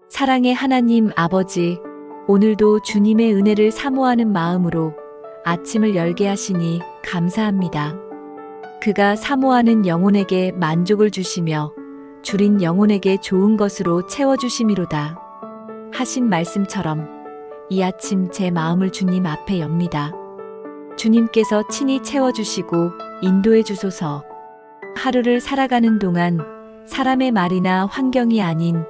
사랑의 하나님 아버지, 오늘도 주님의 은혜를 사모하는 마음으로 아침을 열게 하시니 감사합니다. 그가 사모하는 영혼에게 만족을 주시며 줄인 영혼에게 좋은 것으로 채워주심이로다. 하신 말씀처럼 이 아침 제 마음을 주님 앞에 엽니다. 주님께서 친히 채워주시고 인도해 주소서. 하루를 살아가는 동안 사람의 말이나 환경이 아닌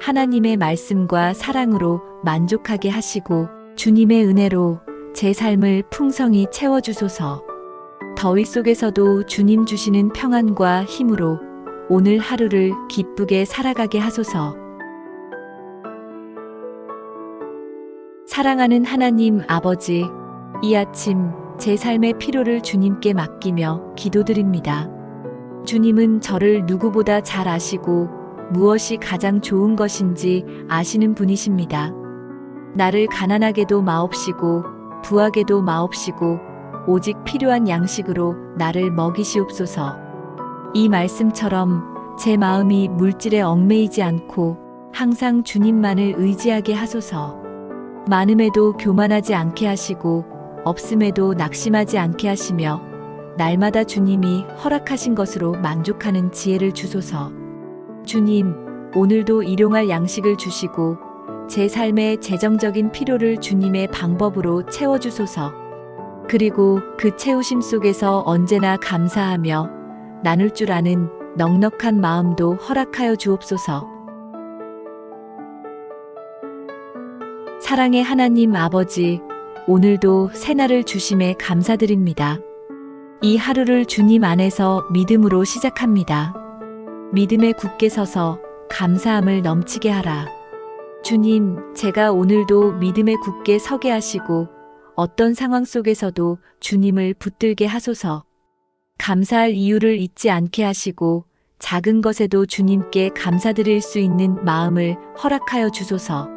하나님의 말씀과 사랑으로 만족하게 하시고 주님의 은혜로 제 삶을 풍성히 채워주소서. 더위 속에서도 주님 주시는 평안과 힘으로 오늘 하루를 기쁘게 살아가게 하소서. 사랑하는 하나님 아버지, 이 아침 제 삶의 필요를 주님께 맡기며 기도드립니다. 주님은 저를 누구보다 잘 아시고 무엇이 가장 좋은 것인지 아시는 분이십니다. 나를 가난하게도 마옵시고 부하게도 마옵시고 오직 필요한 양식으로 나를 먹이시옵소서. 이 말씀처럼 제 마음이 물질에 얽매이지 않고 항상 주님만을 의지하게 하소서. 많음에도 교만하지 않게 하시고 없음에도 낙심하지 않게 하시며 날마다 주님이 허락하신 것으로 만족하는 지혜를 주소서. 주님, 오늘도 일용할 양식을 주시고 제 삶의 재정적인 필요를 주님의 방법으로 채워주소서. 그리고 그 채우심 속에서 언제나 감사하며 나눌 줄 아는 넉넉한 마음도 허락하여 주옵소서. 사랑의 하나님 아버지, 오늘도 새날을 주심에 감사드립니다. 이 하루를 주님 안에서 믿음으로 시작합니다. 믿음에 굳게 서서 감사함을 넘치게 하라. 주님, 제가 오늘도 믿음에 굳게 서게 하시고 어떤 상황 속에서도 주님을 붙들게 하소서. 감사할 이유를 잊지 않게 하시고 작은 것에도 주님께 감사드릴 수 있는 마음을 허락하여 주소서.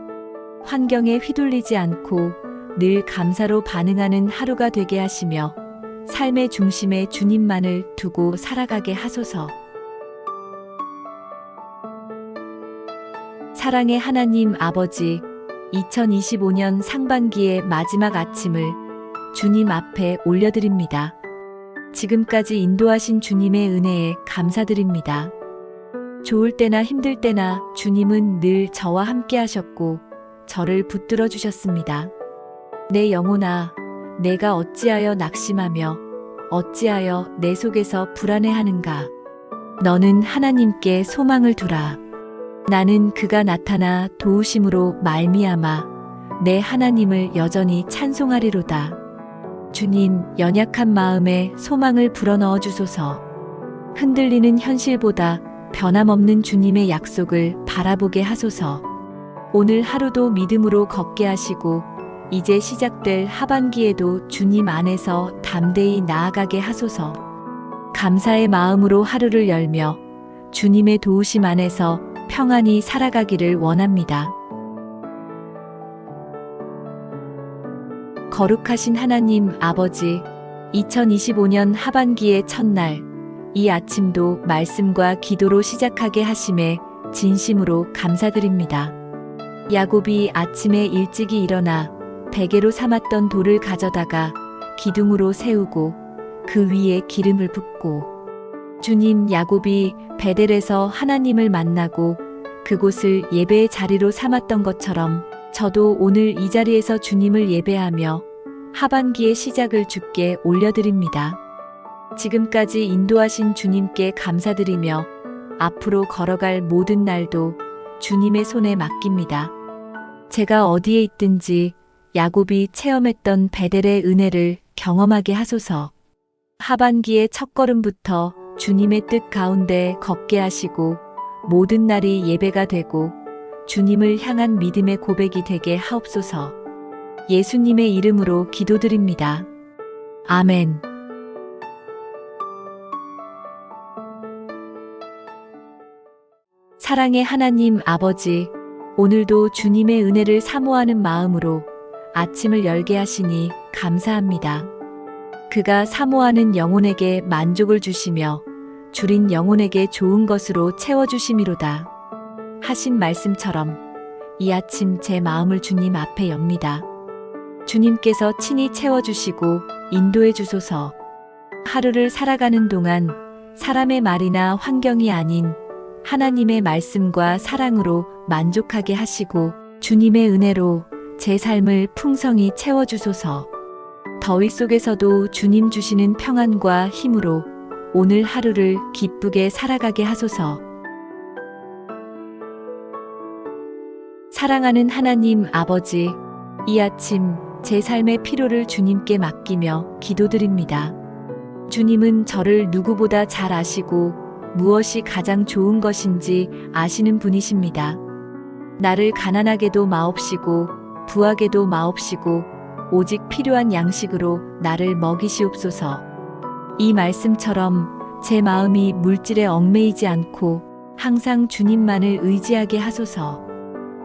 환경에 휘둘리지 않고 늘 감사로 반응하는 하루가 되게 하시며 삶의 중심에 주님만을 두고 살아가게 하소서. 사랑의 하나님 아버지, 2025년 상반기의 마지막 아침을 주님 앞에 올려드립니다. 지금까지 인도하신 주님의 은혜에 감사드립니다. 좋을 때나 힘들 때나 주님은 늘 저와 함께 하셨고 저를 붙들어 주셨습니다. 내 영혼아, 내가 어찌하여 낙심하며 어찌하여 내 속에서 불안해하는가? 너는 하나님께 소망을 두라. 나는 그가 나타나 도우심으로 말미암아 내 하나님을 여전히 찬송하리로다. 주님, 연약한 마음에 소망을 불어넣어 주소서. 흔들리는 현실보다 변함없는 주님의 약속을 바라보게 하소서. 오늘 하루도 믿음으로 걷게 하시고 이제 시작될 하반기에도 주님 안에서 담대히 나아가게 하소서. 감사의 마음으로 하루를 열며 주님의 도우심 안에서 평안히 살아가기를 원합니다. 거룩하신 하나님 아버지, 2025년 하반기의 첫날, 이 아침도 말씀과 기도로 시작하게 하심에 진심으로 감사드립니다. 야곱이 아침에 일찍이 일어나 베개로 삼았던 돌을 가져다가 기둥으로 세우고 그 위에 기름을 붓고, 주님, 야곱이 베델에서 하나님을 만나고 그곳을 예배의 자리로 삼았던 것처럼 저도 오늘 이 자리에서 주님을 예배하며 하반기의 시작을 주께 올려드립니다. 지금까지 인도하신 주님께 감사드리며 앞으로 걸어갈 모든 날도 주님의 손에 맡깁니다. 제가 어디에 있든지 야곱이 체험했던 베델의 은혜를 경험하게 하소서. 하반기의 첫걸음부터 주님의 뜻 가운데 걷게 하시고 모든 날이 예배가 되고 주님을 향한 믿음의 고백이 되게 하옵소서. 예수님의 이름으로 기도드립니다. 아멘. 사랑의 하나님 아버지, 오늘도 주님의 은혜를 사모하는 마음으로 아침을 열게 하시니 감사합니다. 그가 사모하는 영혼에게 만족을 주시며 줄인 영혼에게 좋은 것으로 채워주심이로다. 하신 말씀처럼 이 아침 제 마음을 주님 앞에 엽니다. 주님께서 친히 채워주시고 인도해 주소서. 하루를 살아가는 동안 사람의 말이나 환경이 아닌 하나님의 말씀과 사랑으로 만족하게 하시고 주님의 은혜로 제 삶을 풍성히 채워주소서. 더위 속에서도 주님 주시는 평안과 힘으로 오늘 하루를 기쁘게 살아가게 하소서. 사랑하는 하나님 아버지, 이 아침 제 삶의 피로를 주님께 맡기며 기도드립니다. 주님은 저를 누구보다 잘 아시고 무엇이 가장 좋은 것인지 아시는 분이십니다. 나를 가난하게도 마옵시고 부하게도 마옵시고 오직 필요한 양식으로 나를 먹이시옵소서. 이 말씀처럼 제 마음이 물질에 얽매이지 않고 항상 주님만을 의지하게 하소서.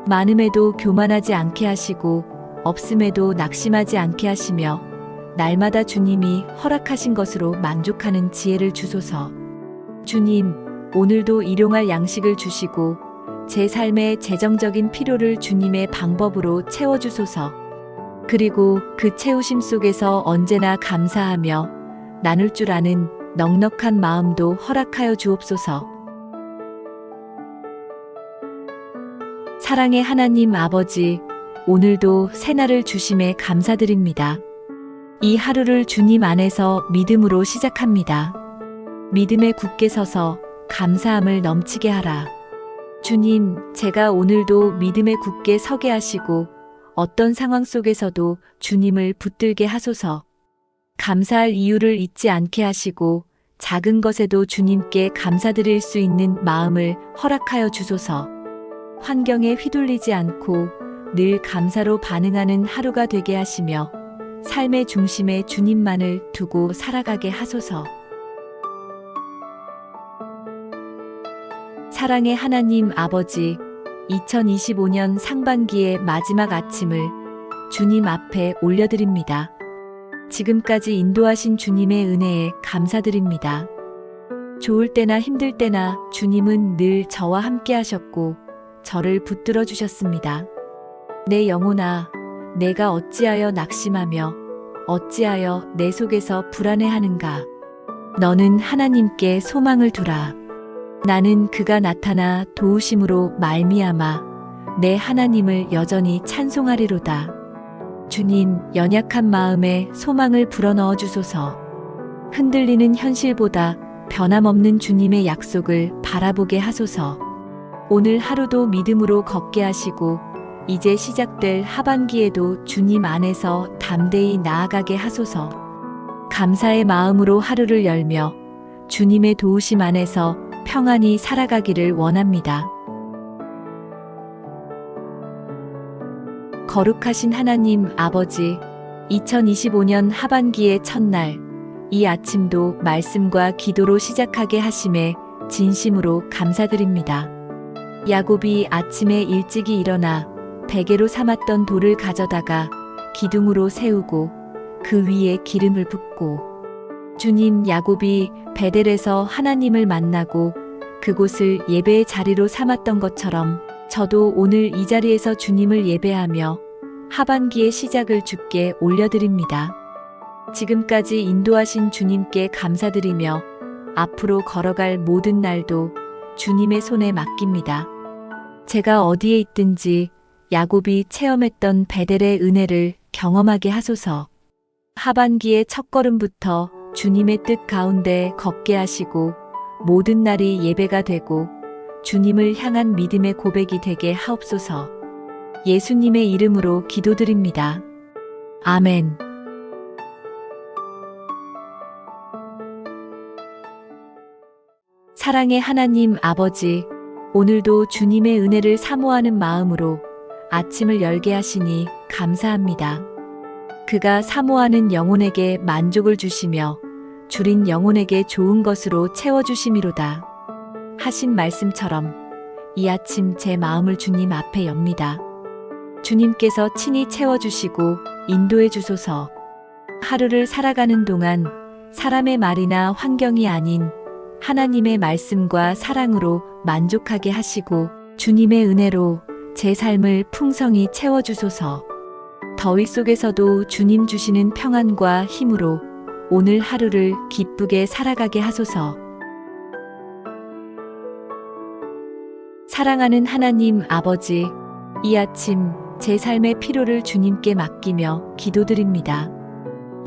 많음에도 교만하지 않게 하시고 없음에도 낙심하지 않게 하시며 날마다 주님이 허락하신 것으로 만족하는 지혜를 주소서. 주님, 오늘도 일용할 양식을 주시고 제 삶의 재정적인 필요를 주님의 방법으로 채워주소서. 그리고 그 채우심 속에서 언제나 감사하며 나눌 줄 아는 넉넉한 마음도 허락하여 주옵소서. 사랑의 하나님 아버지, 오늘도 새날을 주심에 감사드립니다. 이 하루를 주님 안에서 믿음으로 시작합니다. 믿음에 굳게 서서 감사함을 넘치게 하라. 주님, 제가 오늘도 믿음에 굳게 서게 하시고 어떤 상황 속에서도 주님을 붙들게 하소서. 감사할 이유를 잊지 않게 하시고 작은 것에도 주님께 감사드릴 수 있는 마음을 허락하여 주소서. 환경에 휘둘리지 않고 늘 감사로 반응하는 하루가 되게 하시며 삶의 중심에 주님만을 두고 살아가게 하소서. 사랑의 하나님 아버지, 2025년 상반기의 마지막 아침을 주님 앞에 올려드립니다. 지금까지 인도하신 주님의 은혜에 감사드립니다. 좋을 때나 힘들 때나 주님은 늘 저와 함께 하셨고 저를 붙들어 주셨습니다. 내 영혼아, 내가 어찌하여 낙심하며 어찌하여 내 속에서 불안해하는가? 너는 하나님께 소망을 두라. 나는 그가 나타나 도우심으로 말미암아 내 하나님을 여전히 찬송하리로다. 주님, 연약한 마음에 소망을 불어넣어 주소서. 흔들리는 현실보다 변함없는 주님의 약속을 바라보게 하소서. 오늘 하루도 믿음으로 걷게 하시고 이제 시작될 하반기에도 주님 안에서 담대히 나아가게 하소서. 감사의 마음으로 하루를 열며 주님의 도우심 안에서 평안히 살아가기를 원합니다. 거룩하신 하나님 아버지, 2025년 하반기의 첫날, 이 아침도 말씀과 기도로 시작하게 하심에 진심으로 감사드립니다. 야곱이 아침에 일찍이 일어나 베개로 삼았던 돌을 가져다가 기둥으로 세우고 그 위에 기름을 붓고, 주님, 야곱이 베델에서 하나님을 만나고 그곳을 예배의 자리로 삼았던 것처럼 저도 오늘 이 자리에서 주님을 예배하며 하반기의 시작을 주께 올려드립니다. 지금까지 인도하신 주님께 감사드리며 앞으로 걸어갈 모든 날도 주님의 손에 맡깁니다. 제가 어디에 있든지 야곱이 체험했던 베델의 은혜를 경험하게 하소서. 하반기의 첫걸음부터 주님의 뜻 가운데 걷게 하시고 모든 날이 예배가 되고 주님을 향한 믿음의 고백이 되게 하옵소서. 예수님의 이름으로 기도드립니다. 아멘. 사랑의 하나님 아버지, 오늘도 주님의 은혜를 사모하는 마음으로 아침을 열게 하시니 감사합니다. 그가 사모하는 영혼에게 만족을 주시며 줄인 영혼에게 좋은 것으로 채워주심이로다. 하신 말씀처럼 이 아침 제 마음을 주님 앞에 엽니다. 주님께서 친히 채워주시고 인도해 주소서. 하루를 살아가는 동안 사람의 말이나 환경이 아닌 하나님의 말씀과 사랑으로 만족하게 하시고 주님의 은혜로 제 삶을 풍성히 채워주소서. 더위 속에서도 주님 주시는 평안과 힘으로 오늘 하루를 기쁘게 살아가게 하소서. 사랑하는 하나님 아버지, 이 아침 제 삶의 피로를 주님께 맡기며 기도드립니다.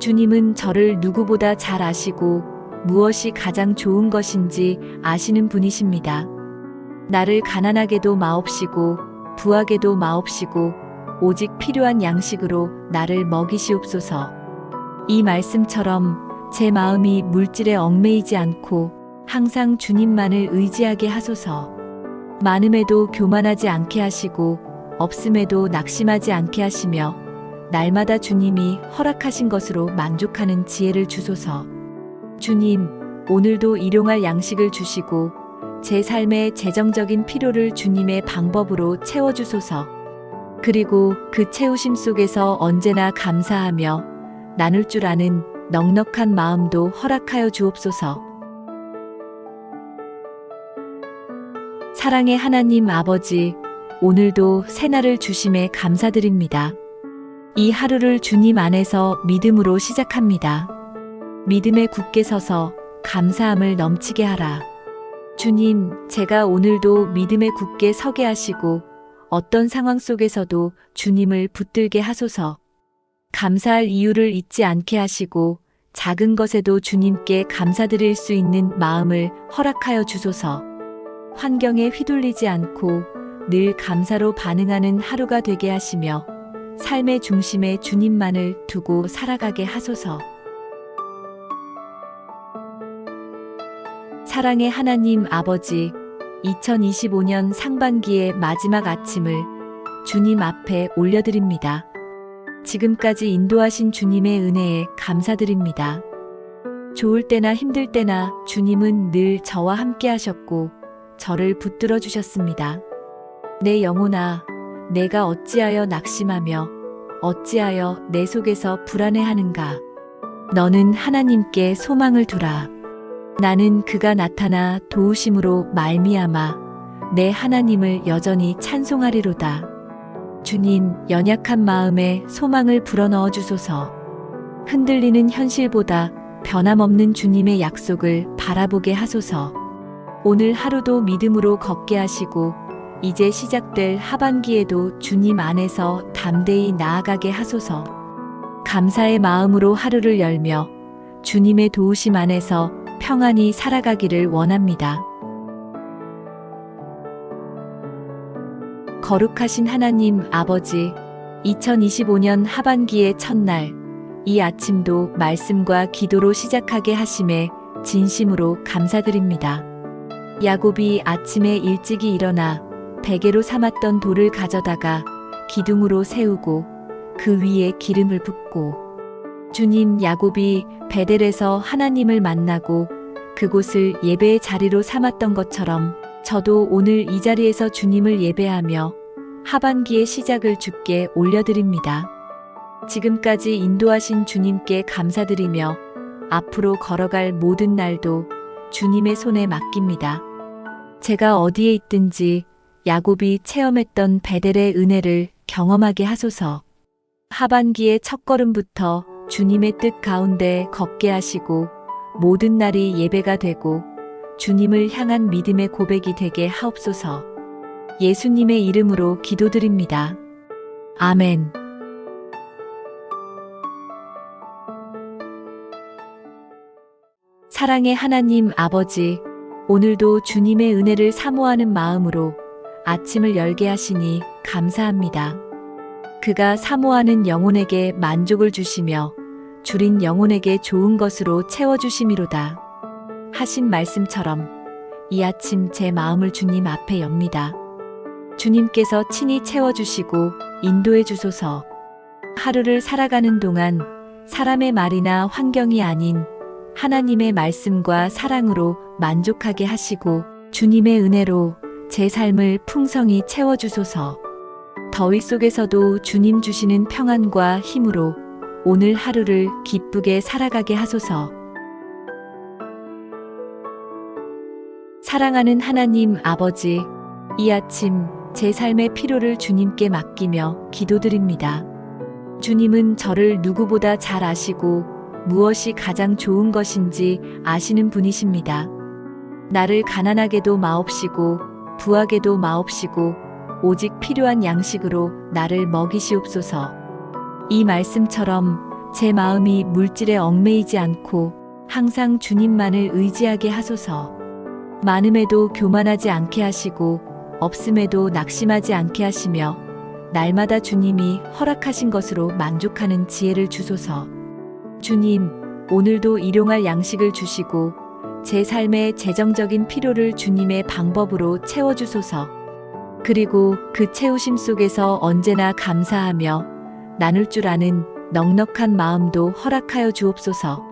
주님은 저를 누구보다 잘 아시고 무엇이 가장 좋은 것인지 아시는 분이십니다. 나를 가난하게도 마옵시고 부하게도 마옵시고 오직 필요한 양식으로 나를 먹이시옵소서. 이 말씀처럼 제 마음이 물질에 얽매이지 않고 항상 주님만을 의지하게 하소서. 많음에도 교만하지 않게 하시고 없음에도 낙심하지 않게 하시며 날마다 주님이 허락하신 것으로 만족하는 지혜를 주소서. 주님, 오늘도 일용할 양식을 주시고 제 삶의 재정적인 필요를 주님의 방법으로 채워주소서. 그리고 그 채우심 속에서 언제나 감사하며 나눌 줄 아는 넉넉한 마음도 허락하여 주옵소서. 사랑의 하나님 아버지, 오늘도 새날을 주심에 감사드립니다. 이 하루를 주님 안에서 믿음으로 시작합니다. 믿음에 굳게 서서 감사함을 넘치게 하라. 주님, 제가 오늘도 믿음에 굳게 서게 하시고 어떤 상황 속에서도 주님을 붙들게 하소서. 감사할 이유를 잊지 않게 하시고 작은 것에도 주님께 감사드릴 수 있는 마음을 허락하여 주소서. 환경에 휘둘리지 않고 늘 감사로 반응하는 하루가 되게 하시며 삶의 중심에 주님만을 두고 살아가게 하소서. 사랑의 하나님 아버지, 2025년 상반기의 마지막 아침을 주님 앞에 올려드립니다. 지금까지 인도하신 주님의 은혜에 감사드립니다. 좋을 때나 힘들 때나 주님은 늘 저와 함께 하셨고 저를 붙들어 주셨습니다. 내 영혼아, 내가 어찌하여 낙심하며 어찌하여 내 속에서 불안해하는가? 너는 하나님께 소망을 두라. 나는 그가 나타나 도우심으로 말미암아 내 하나님을 여전히 찬송하리로다. 주님, 연약한 마음에 소망을 불어넣어 주소서. 흔들리는 현실보다 변함없는 주님의 약속을 바라보게 하소서. 오늘 하루도 믿음으로 걷게 하시고 이제 시작될 하반기에도 주님 안에서 담대히 나아가게 하소서. 감사의 마음으로 하루를 열며 주님의 도우심 안에서 평안히 살아가기를 원합니다. 거룩하신 하나님 아버지, 2025년 하반기의 첫날, 이 아침도 말씀과 기도로 시작하게 하심에 진심으로 감사드립니다. 야곱이 아침에 일찍이 일어나 베개로 삼았던 돌을 가져다가 기둥으로 세우고 그 위에 기름을 붓고, 주님, 야곱이 베델에서 하나님을 만나고 그곳을 예배의 자리로 삼았던 것처럼 저도 오늘 이 자리에서 주님을 예배하며 하반기의 시작을 주께 올려드립니다. 지금까지 인도하신 주님께 감사드리며 앞으로 걸어갈 모든 날도 주님의 손에 맡깁니다. 제가 어디에 있든지 야곱이 체험했던 베델의 은혜를 경험하게 하소서. 하반기의 첫걸음부터 주님의 뜻 가운데 걷게 하시고 모든 날이 예배가 되고 주님을 향한 믿음의 고백이 되게 하옵소서. 예수님의 이름으로 기도드립니다. 아멘. 사랑의 하나님 아버지, 오늘도 주님의 은혜를 사모하는 마음으로 아침을 열게 하시니 감사합니다. 그가 사모하는 영혼에게 만족을 주시며 줄인 영혼에게 좋은 것으로 채워주심이로다. 하신 말씀처럼 이 아침 제 마음을 주님 앞에 엽니다. 주님께서 친히 채워주시고 인도해 주소서. 하루를 살아가는 동안 사람의 말이나 환경이 아닌 하나님의 말씀과 사랑으로 만족하게 하시고 주님의 은혜로 제 삶을 풍성히 채워주소서. 더위 속에서도 주님 주시는 평안과 힘으로 오늘 하루를 기쁘게 살아가게 하소서. 사랑하는 하나님 아버지, 이 아침 제 삶의 피로를 주님께 맡기며 기도드립니다. 주님은 저를 누구보다 잘 아시고 무엇이 가장 좋은 것인지 아시는 분이십니다. 나를 가난하게도 마옵시고 부하게도 마옵시고 오직 필요한 양식으로 나를 먹이시옵소서. 이 말씀처럼 제 마음이 물질에 얽매이지 않고 항상 주님만을 의지하게 하소서. 많음에도 교만하지 않게 하시고 없음에도 낙심하지 않게 하시며 날마다 주님이 허락하신 것으로 만족하는 지혜를 주소서. 주님, 오늘도 일용할 양식을 주시고 제 삶의 재정적인 필요를 주님의 방법으로 채워주소서. 그리고 그 채우심 속에서 언제나 감사하며 나눌 줄 아는 넉넉한 마음도 허락하여 주옵소서.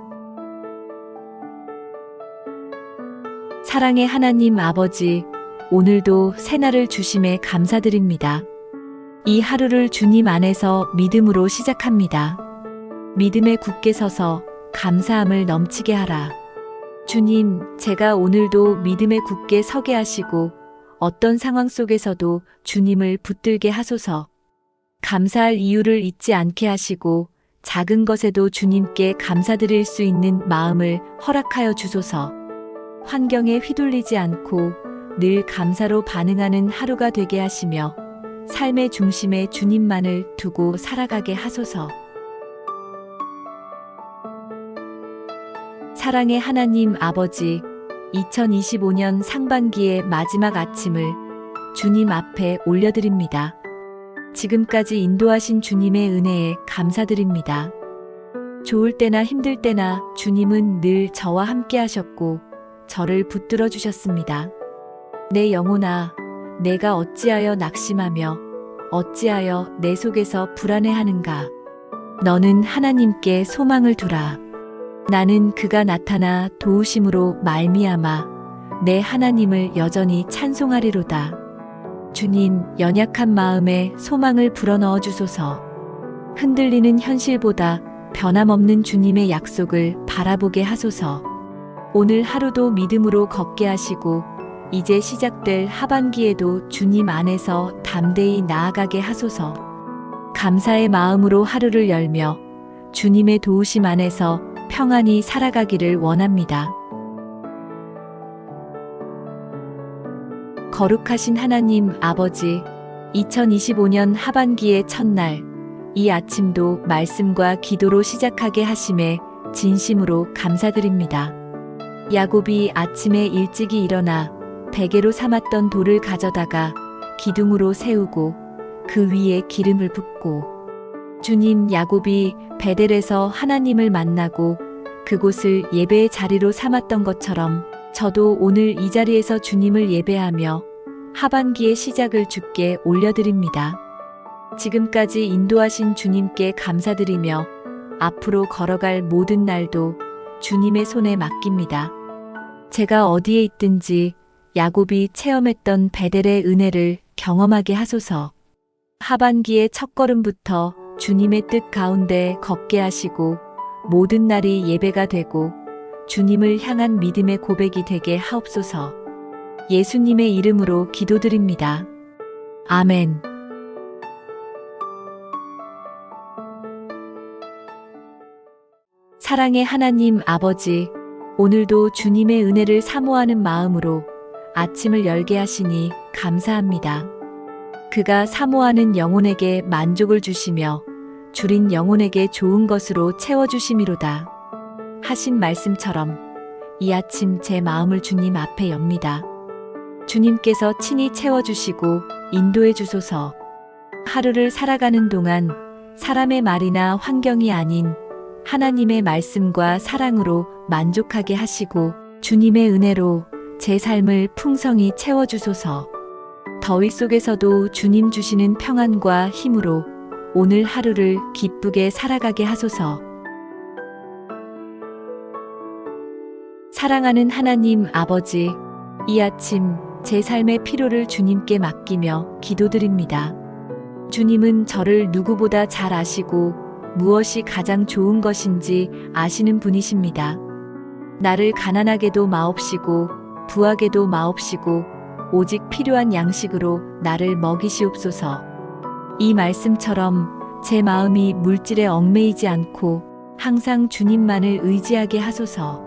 사랑의 하나님 아버지, 오늘도 새날을 주심에 감사드립니다. 이 하루를 주님 안에서 믿음으로 시작합니다. 믿음에 굳게 서서 감사함을 넘치게 하라. 주님, 제가 오늘도 믿음에 굳게 서게 하시고 어떤 상황 속에서도 주님을 붙들게 하소서. 감사할 이유를 잊지 않게 하시고 작은 것에도 주님께 감사드릴 수 있는 마음을 허락하여 주소서. 환경에 휘둘리지 않고 늘 감사로 반응하는 하루가 되게 하시며 삶의 중심에 주님만을 두고 살아가게 하소서. 사랑의 하나님 아버지, 2025년 상반기의 마지막 아침을 주님 앞에 올려드립니다. 지금까지 인도하신 주님의 은혜에 감사드립니다. 좋을 때나 힘들 때나 주님은 늘 저와 함께 하셨고 저를 붙들어 주셨습니다. 내 영혼아, 내가 어찌하여 낙심하며 어찌하여 내 속에서 불안해하는가? 너는 하나님께 소망을 두라. 나는 그가 나타나 도우심으로 말미암아 내 하나님을 여전히 찬송하리로다. 주님, 연약한 마음에 소망을 불어넣어 주소서. 흔들리는 현실보다 변함없는 주님의 약속을 바라보게 하소서. 오늘 하루도 믿음으로 걷게 하시고 이제 시작될 하반기에도 주님 안에서 담대히 나아가게 하소서. 감사의 마음으로 하루를 열며 주님의 도우심 안에서 평안히 살아가기를 원합니다. 거룩하신 하나님 아버지, 2025년 하반기의 첫날, 이 아침도 말씀과 기도로 시작하게 하심에 진심으로 감사드립니다. 야곱이 아침에 일찍이 일어나 베개로 삼았던 돌을 가져다가 기둥으로 세우고 그 위에 기름을 붓고, 주님, 야곱이 베델에서 하나님을 만나고 그곳을 예배의 자리로 삼았던 것처럼 저도 오늘 이 자리에서 주님을 예배하며 하반기의 시작을 주께 올려드립니다. 지금까지 인도하신 주님께 감사드리며 앞으로 걸어갈 모든 날도 주님의 손에 맡깁니다. 제가 어디에 있든지 야곱이 체험했던 베델의 은혜를 경험하게 하소서. 하반기의 첫걸음부터 주님의 뜻 가운데 걷게 하시고 모든 날이 예배가 되고 주님을 향한 믿음의 고백이 되게 하옵소서. 예수님의 이름으로 기도드립니다. 아멘. 사랑의 하나님 아버지, 오늘도 주님의 은혜를 사모하는 마음으로 아침을 열게 하시니 감사합니다. 그가 사모하는 영혼에게 만족을 주시며 줄인 영혼에게 좋은 것으로 채워주심이로다. 하신 말씀처럼 이 아침 제 마음을 주님 앞에 엽니다. 주님께서 친히 채워주시고 인도해 주소서. 하루를 살아가는 동안 사람의 말이나 환경이 아닌 하나님의 말씀과 사랑으로 만족하게 하시고 주님의 은혜로 제 삶을 풍성히 채워주소서. 더위 속에서도 주님 주시는 평안과 힘으로 오늘 하루를 기쁘게 살아가게 하소서. 사랑하는 하나님 아버지, 이 아침 제 삶의 피로를 주님께 맡기며 기도드립니다. 주님은 저를 누구보다 잘 아시고 무엇이 가장 좋은 것인지 아시는 분이십니다. 나를 가난하게도 마옵시고 부하게도 마옵시고 오직 필요한 양식으로 나를 먹이시옵소서. 이 말씀처럼 제 마음이 물질에 얽매이지 않고 항상 주님만을 의지하게 하소서.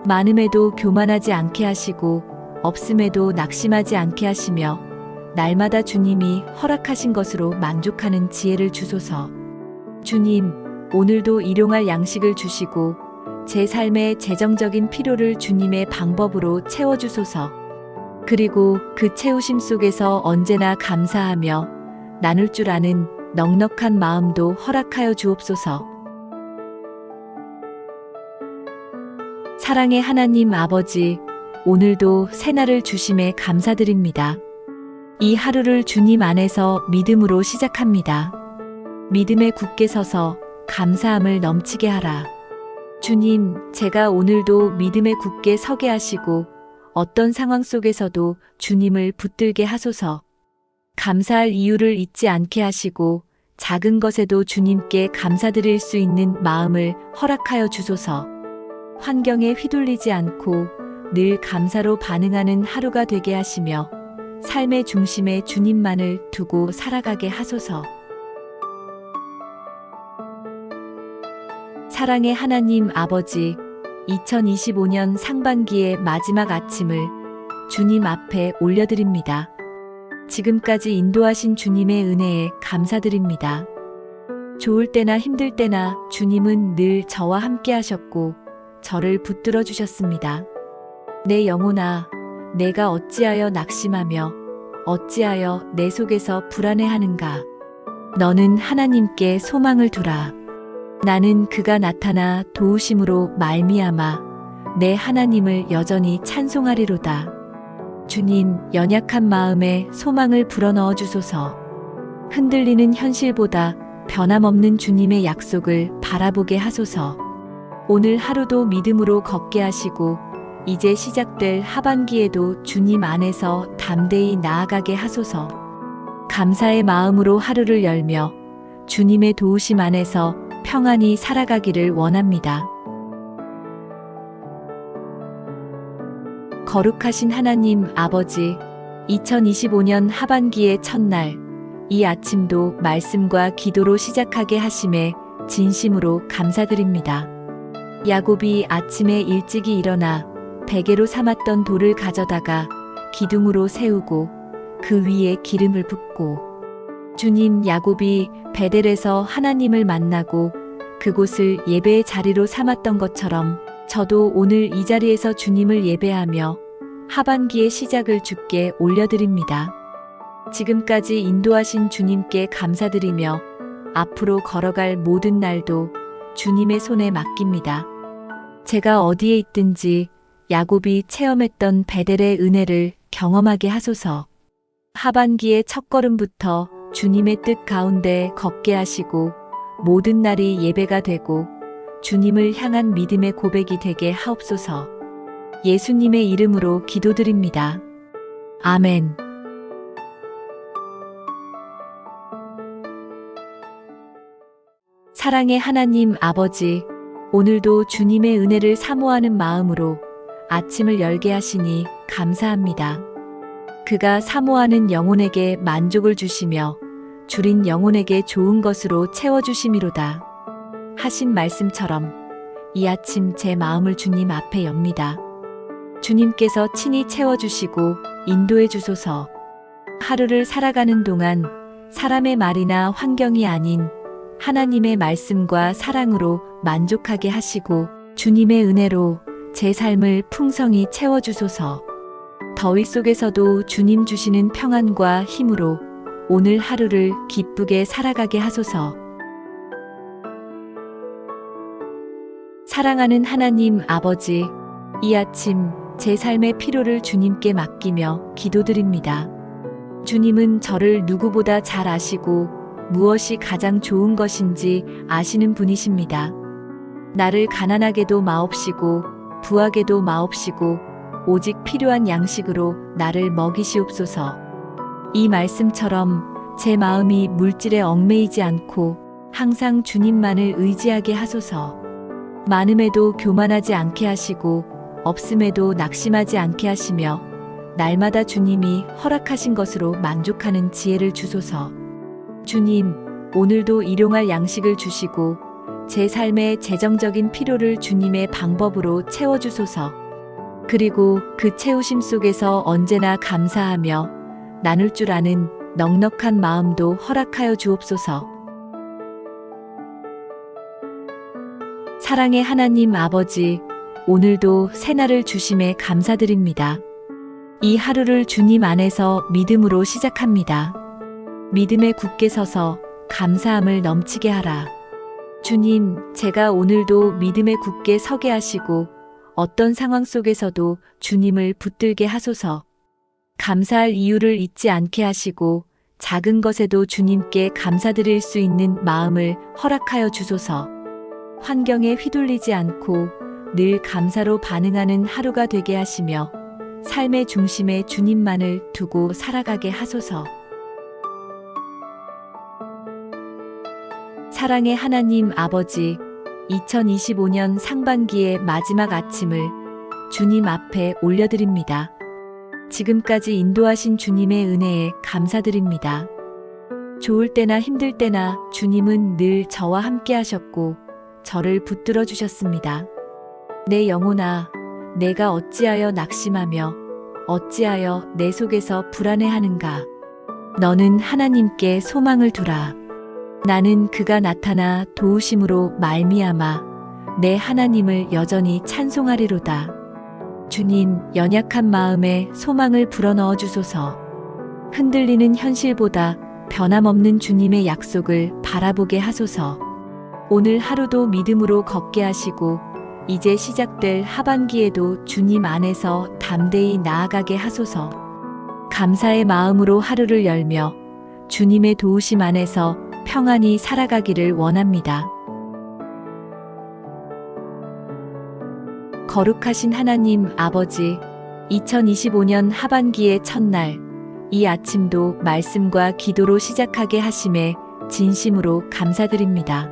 많음에도 교만하지 않게 하시고 없음에도 낙심하지 않게 하시며 날마다 주님이 허락하신 것으로 만족하는 지혜를 주소서. 주님, 오늘도 일용할 양식을 주시고 제 삶의 재정적인 필요를 주님의 방법으로 채워주소서. 그리고 그 채우심 속에서 언제나 감사하며 나눌 줄 아는 넉넉한 마음도 허락하여 주옵소서. 사랑의 하나님 아버지, 오늘도 새날을 주심에 감사드립니다. 이 하루를 주님 안에서 믿음으로 시작합니다. 믿음에 굳게 서서 감사함을 넘치게 하라. 주님, 제가 오늘도 믿음에 굳게 서게 하시고 어떤 상황 속에서도 주님을 붙들게 하소서. 감사할 이유를 잊지 않게 하시고 작은 것에도 주님께 감사드릴 수 있는 마음을 허락하여 주소서. 환경에 휘둘리지 않고 늘 감사로 반응하는 하루가 되게 하시며 삶의 중심에 주님만을 두고 살아가게 하소서. 사랑의 하나님 아버지, 2025년 상반기의 마지막 아침을 주님 앞에 올려드립니다. 지금까지 인도하신 주님의 은혜에 감사드립니다. 좋을 때나 힘들 때나 주님은 늘 저와 함께 하셨고 저를 붙들어 주셨습니다. 내 영혼아, 내가 어찌하여 낙심하며 어찌하여 내 속에서 불안해하는가? 너는 하나님께 소망을 두라. 나는 그가 나타나 도우심으로 말미암아 내 하나님을 여전히 찬송하리로다. 주님, 연약한 마음에 소망을 불어넣어 주소서. 흔들리는 현실보다 변함없는 주님의 약속을 바라보게 하소서. 오늘 하루도 믿음으로 걷게 하시고 이제 시작될 하반기에도 주님 안에서 담대히 나아가게 하소서. 감사의 마음으로 하루를 열며 주님의 도우심 안에서 평안히 살아가기를 원합니다. 거룩하신 하나님 아버지, 2025년 하반기의 첫날, 이 아침도 말씀과 기도로 시작하게 하심에 진심으로 감사드립니다. 야곱이 아침에 일찍이 일어나 베개로 삼았던 돌을 가져다가 기둥으로 세우고 그 위에 기름을 붓고, 주님, 야곱이 베델에서 하나님을 만나고 그곳을 예배의 자리로 삼았던 것처럼 저도 오늘 이 자리에서 주님을 예배하며 하반기의 시작을 주께 올려드립니다. 지금까지 인도하신 주님께 감사드리며 앞으로 걸어갈 모든 날도 주님의 손에 맡깁니다. 제가 어디에 있든지 야곱이 체험했던 베델의 은혜를 경험하게 하소서. 하반기의 첫걸음부터 주님의 뜻 가운데 걷게 하시고 모든 날이 예배가 되고 주님을 향한 믿음의 고백이 되게 하옵소서. 예수님의 이름으로 기도드립니다. 아멘. 사랑의 하나님 아버지, 오늘도 주님의 은혜를 사모하는 마음으로 아침을 열게 하시니 감사합니다. 그가 사모하는 영혼에게 만족을 주시며 줄인 영혼에게 좋은 것으로 채워주심이로다 하신 말씀처럼 이 아침 제 마음을 주님 앞에 엽니다. 주님께서 친히 채워주시고 인도해 주소서. 하루를 살아가는 동안 사람의 말이나 환경이 아닌 하나님의 말씀과 사랑으로 만족하게 하시고 주님의 은혜로 제 삶을 풍성히 채워주소서. 더위 속에서도 주님 주시는 평안과 힘으로 오늘 하루를 기쁘게 살아가게 하소서. 사랑하는 하나님 아버지, 이 아침 제 삶의 필요를 주님께 맡기며 기도드립니다. 주님은 저를 누구보다 잘 아시고 무엇이 가장 좋은 것인지 아시는 분이십니다. 나를 가난하게도 마옵시고 부하게도 마옵시고 오직 필요한 양식으로 나를 먹이시옵소서. 이 말씀처럼 제 마음이 물질에 얽매이지 않고 항상 주님만을 의지하게 하소서. 많음에도 교만하지 않게 하시고 없음에도 낙심하지 않게 하시며 날마다 주님이 허락하신 것으로 만족하는 지혜를 주소서. 주님, 오늘도 일용할 양식을 주시고 제 삶의 재정적인 필요를 주님의 방법으로 채워주소서. 그리고 그 채우심 속에서 언제나 감사하며 나눌 줄 아는 넉넉한 마음도 허락하여 주옵소서. 사랑의 하나님 아버지, 오늘도 새날을 주심에 감사드립니다. 이 하루를 주님 안에서 믿음으로 시작합니다. 믿음에 굳게 서서 감사함을 넘치게 하라. 주님, 제가 오늘도 믿음에 굳게 서게 하시고 어떤 상황 속에서도 주님을 붙들게 하소서. 감사할 이유를 잊지 않게 하시고 작은 것에도 주님께 감사드릴 수 있는 마음을 허락하여 주소서. 환경에 휘둘리지 않고 늘 감사로 반응하는 하루가 되게 하시며 삶의 중심에 주님만을 두고 살아가게 하소서. 사랑의 하나님 아버지, 2025년 상반기의 마지막 아침을 주님 앞에 올려드립니다. 지금까지 인도하신 주님의 은혜에 감사드립니다. 좋을 때나 힘들 때나 주님은 늘 저와 함께 하셨고 저를 붙들어 주셨습니다. 내 영혼아, 내가 어찌하여 낙심하며 어찌하여 내 속에서 불안해하는가? 너는 하나님께 소망을 두라. 나는 그가 나타나 도우심으로 말미암아 내 하나님을 여전히 찬송하리로다. 주님, 연약한 마음에 소망을 불어넣어 주소서. 흔들리는 현실보다 변함없는 주님의 약속을 바라보게 하소서. 오늘 하루도 믿음으로 걷게 하시고 이제 시작될 하반기에도 주님 안에서 담대히 나아가게 하소서. 감사의 마음으로 하루를 열며 주님의 도우심 안에서 평안히 살아가기를 원합니다. 거룩하신 하나님 아버지, 2025년 하반기의 첫날, 이 아침도 말씀과 기도로 시작하게 하심에 진심으로 감사드립니다.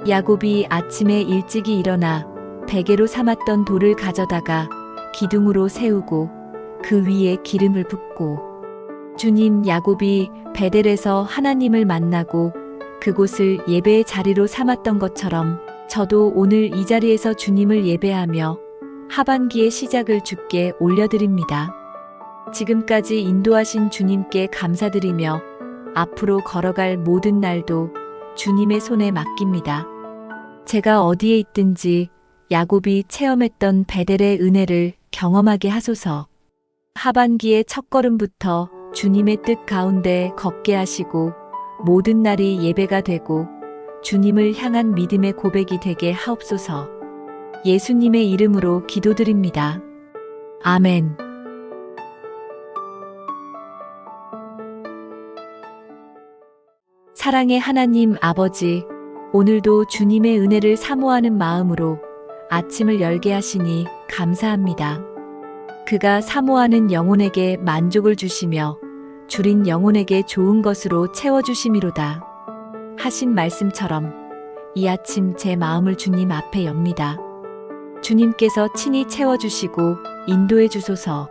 야곱이 아침에 일찍이 일어나 베개로 삼았던 돌을 가져다가 기둥으로 세우고 그 위에 기름을 붓고, 주님, 야곱이 베델에서 하나님을 만나고 그곳을 예배의 자리로 삼았던 것처럼 저도 오늘 이 자리에서 주님을 예배하며 하반기의 시작을 주께 올려드립니다. 지금까지 인도하신 주님께 감사드리며 앞으로 걸어갈 모든 날도 주님의 손에 맡깁니다. 제가 어디에 있든지 야곱이 체험했던 베델의 은혜를 경험하게 하소서. 하반기의 첫걸음부터 주님의 뜻 가운데 걷게 하시고 모든 날이 예배가 되고 주님을 향한 믿음의 고백이 되게 하옵소서. 예수님의 이름으로 기도드립니다. 아멘. 사랑의 하나님 아버지, 오늘도 주님의 은혜를 사모하는 마음으로 아침을 열게 하시니 감사합니다. 그가 사모하는 영혼에게 만족을 주시며 줄인 영혼에게 좋은 것으로 채워주심이로다 하신 말씀처럼 이 아침 제 마음을 주님 앞에 엽니다. 주님께서 친히 채워주시고 인도해 주소서.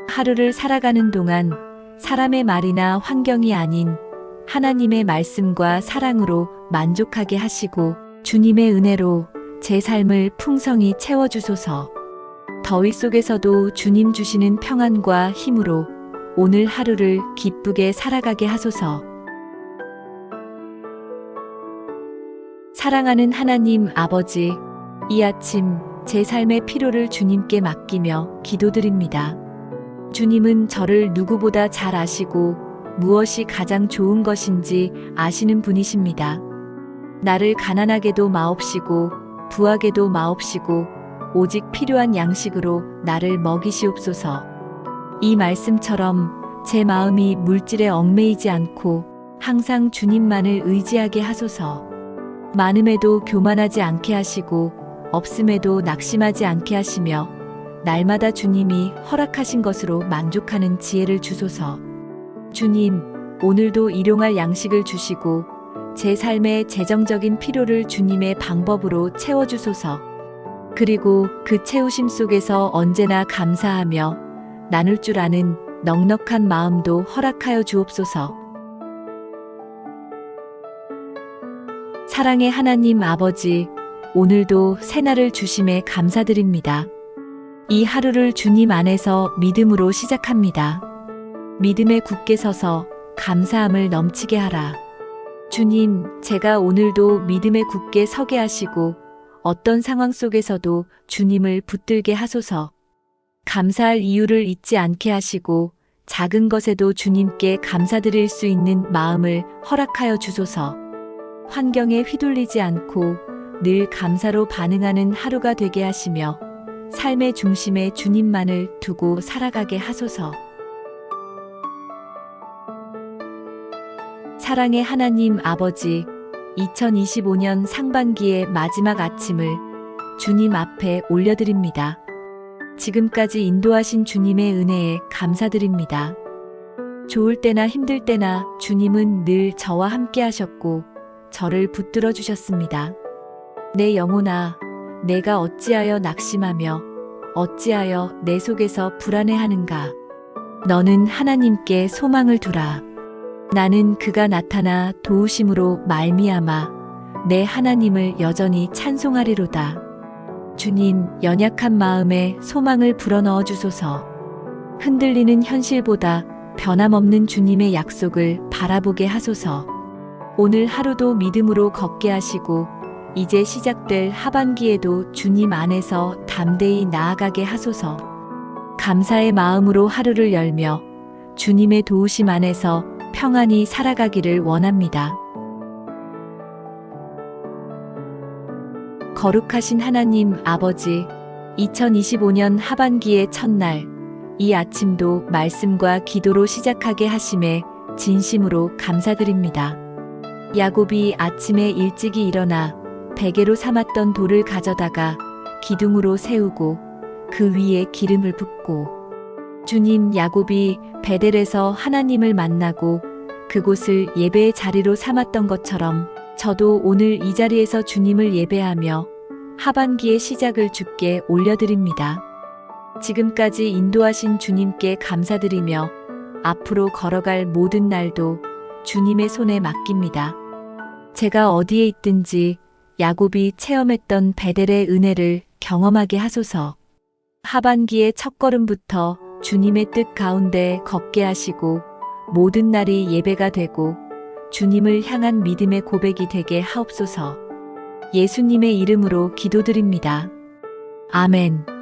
하루를 살아가는 동안 사람의 말이나 환경이 아닌 하나님의 말씀과 사랑으로 만족하게 하시고 주님의 은혜로 제 삶을 풍성히 채워주소서. 더위 속에서도 주님 주시는 평안과 힘으로 오늘 하루를 기쁘게 살아가게 하소서. 사랑하는 하나님 아버지, 이 아침 제 삶의 필요를 주님께 맡기며 기도드립니다. 주님은 저를 누구보다 잘 아시고 무엇이 가장 좋은 것인지 아시는 분이십니다. 나를 가난하게도 마옵시고 부하게도 마옵시고 오직 필요한 양식으로 나를 먹이시옵소서. 이 말씀처럼 제 마음이 물질에 얽매이지 않고 항상 주님만을 의지하게 하소서. 많음에도 교만하지 않게 하시고 없음에도 낙심하지 않게 하시며 날마다 주님이 허락하신 것으로 만족하는 지혜를 주소서. 주님, 오늘도 일용할 양식을 주시고 제 삶의 재정적인 필요를 주님의 방법으로 채워주소서. 그리고 그 채우심 속에서 언제나 감사하며 나눌 줄 아는 넉넉한 마음도 허락하여 주옵소서. 사랑의 하나님 아버지, 오늘도 새날을 주심에 감사드립니다. 이 하루를 주님 안에서 믿음으로 시작합니다. 믿음에 굳게 서서 감사함을 넘치게 하라. 주님, 제가 오늘도 믿음에 굳게 서게 하시고 어떤 상황 속에서도 주님을 붙들게 하소서. 감사할 이유를 잊지 않게 하시고 작은 것에도 주님께 감사드릴 수 있는 마음을 허락하여 주소서. 환경에 휘둘리지 않고 늘 감사로 반응하는 하루가 되게 하시며 삶의 중심에 주님만을 두고 살아가게 하소서. 사랑의 하나님 아버지, 2025년 상반기의 마지막 아침을 주님 앞에 올려드립니다. 지금까지 인도하신 주님의 은혜에 감사드립니다. 좋을 때나 힘들 때나 주님은 늘 저와 함께 하셨고 저를 붙들어 주셨습니다. 내 영혼아, 내가 어찌하여 낙심하며 어찌하여 내 속에서 불안해하는가? 너는 하나님께 소망을 두라. 나는 그가 나타나 도우심으로 말미암아 내 하나님을 여전히 찬송하리로다. 주님, 연약한 마음에 소망을 불어넣어 주소서. 흔들리는 현실보다 변함없는 주님의 약속을 바라보게 하소서. 오늘 하루도 믿음으로 걷게 하시고 이제 시작될 하반기에도 주님 안에서 담대히 나아가게 하소서. 감사의 마음으로 하루를 열며 주님의 도우심 안에서 평안히 살아가기를 원합니다. 거룩하신 하나님 아버지, 2025년 하반기의 첫날, 이 아침도 말씀과 기도로 시작하게 하심에 진심으로 감사드립니다. 야곱이 아침에 일찍이 일어나 베개로 삼았던 돌을 가져다가 기둥으로 세우고 그 위에 기름을 붓고, 주님, 야곱이 베델에서 하나님을 만나고 그곳을 예배의 자리로 삼았던 것처럼 저도 오늘 이 자리에서 주님을 예배하며 하반기의 시작을 주께 올려드립니다. 지금까지 인도하신 주님께 감사드리며 앞으로 걸어갈 모든 날도 주님의 손에 맡깁니다. 제가 어디에 있든지 야곱이 체험했던 베델의 은혜를 경험하게 하소서. 하반기의 첫걸음부터 주님의 뜻 가운데 걷게 하시고 모든 날이 예배가 되고 주님을 향한 믿음의 고백이 되게 하옵소서. 예수님의 이름으로 기도드립니다. 아멘.